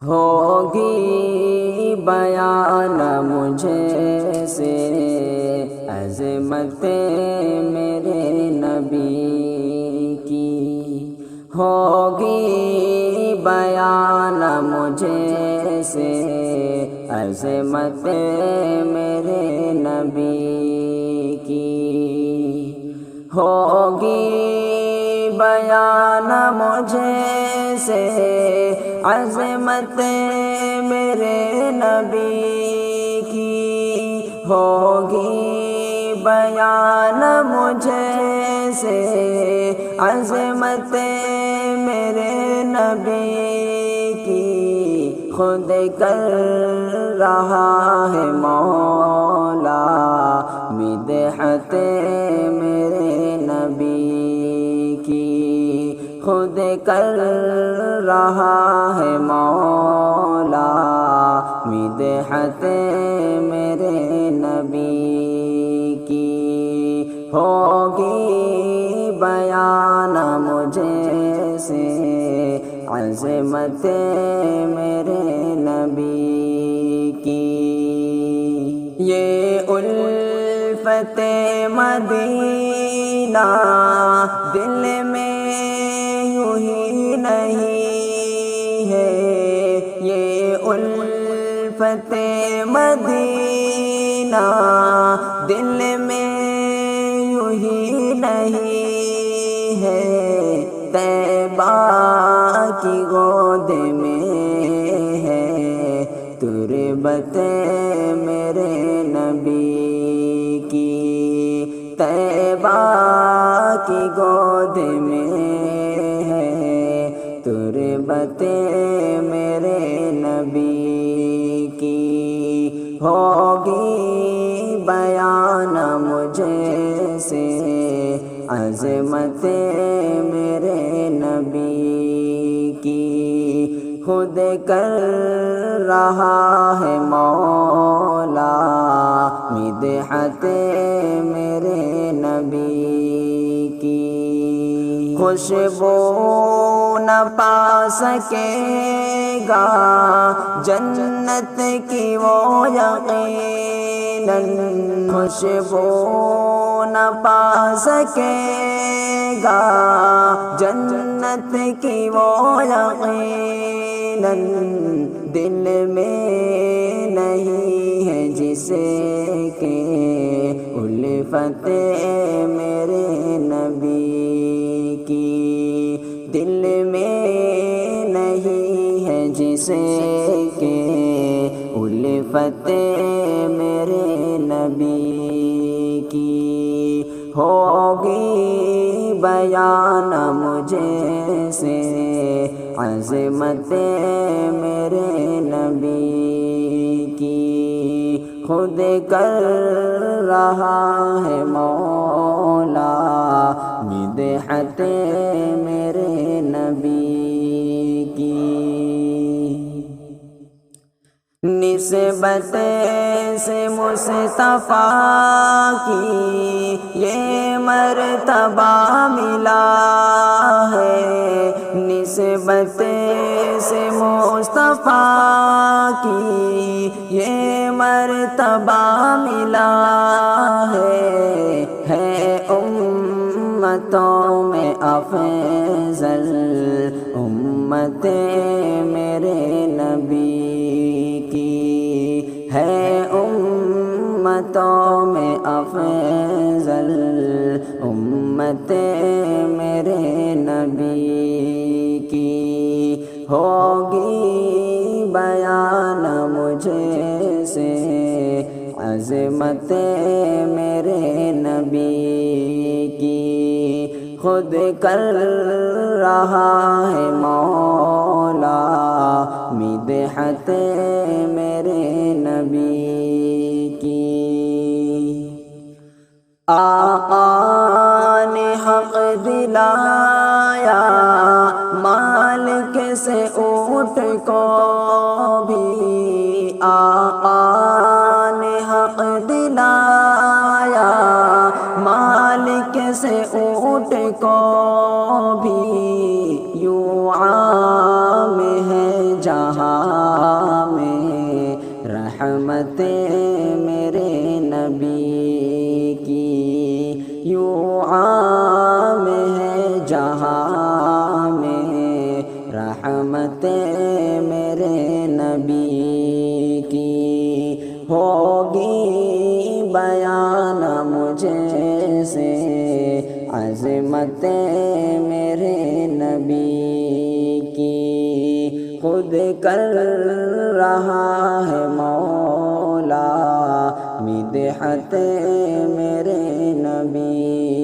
ہوگی بیان مجھے سے عظمت میرے نبی کی، ہوگی بیان مجھے سے عظمت میرے نبی کی، ہوگی بیان مجھے سے عظمت میرے نبی کی، ہوگی بیان مجھے سے عظمت میرے نبی کی، خود کر رہا ہے مولا مدحت میرے نبی کی، خود کر رہا ہے مولا مدحت میرے نبی کی، ہوگی بیان مجھے سے عظمت میرے نبی کی، یہ الفت مدینہ دل میں یوں ہی نہیں ہے، یہ الفت مدینہ دل میں یوں ہی نہیں ہے، طیبہ کی گود میں ہے تربت میرے نبی کی، طیبہ کی گود میں ہے تربت میرے نبی کی، ہوگی بیان مجھے سے عظمت میرے نبی کی، خود کر رہا ہے مولا مدحت میرے نبی کی، خوشبو نہ پا سکے گا جنت کی وہ یقیناً، خوشبو نہ پا سکے گا جنت کی وہ یقیناً، دل میں نہیں ہے جسے کہ الفت میرے نبی کی، دل میں نہیں ہے جسے کہ الفت میرے نبی کی، ہوگی بیان مجھے سے عظمت میرے نبی کی، خود کر رہا ہے مولا مدحت میرے نبی کی، نسبت سے مصطفیٰ کی یہ مرتبہ ملا ہے، نسبت سے مصطفیٰ کی یہ مرتبہ ملا ہے امتوں میں افضل امت میرے نبی کی، ہے امتوں میں افضل امت میرے نبی کی، ہوگی بیان مجھے سے عظمت میرے نبی کی، خود کر رہا ہے مولا مدحت میرے نبی کی، آقا نے حق دلایا مالک سے اونٹ کو بھی، آقا نے حق دلایا مالک سے اونٹ کو بھی، یوں عام ہے جہاں میں رحمت میرے نبی کی یوں عام ہے جہاں میں رحمت میرے نبی کی ہوگی بیان مجھے سے عظمت میرے نبی کی خود کر رہا ہے مولا مدحت میرے نبی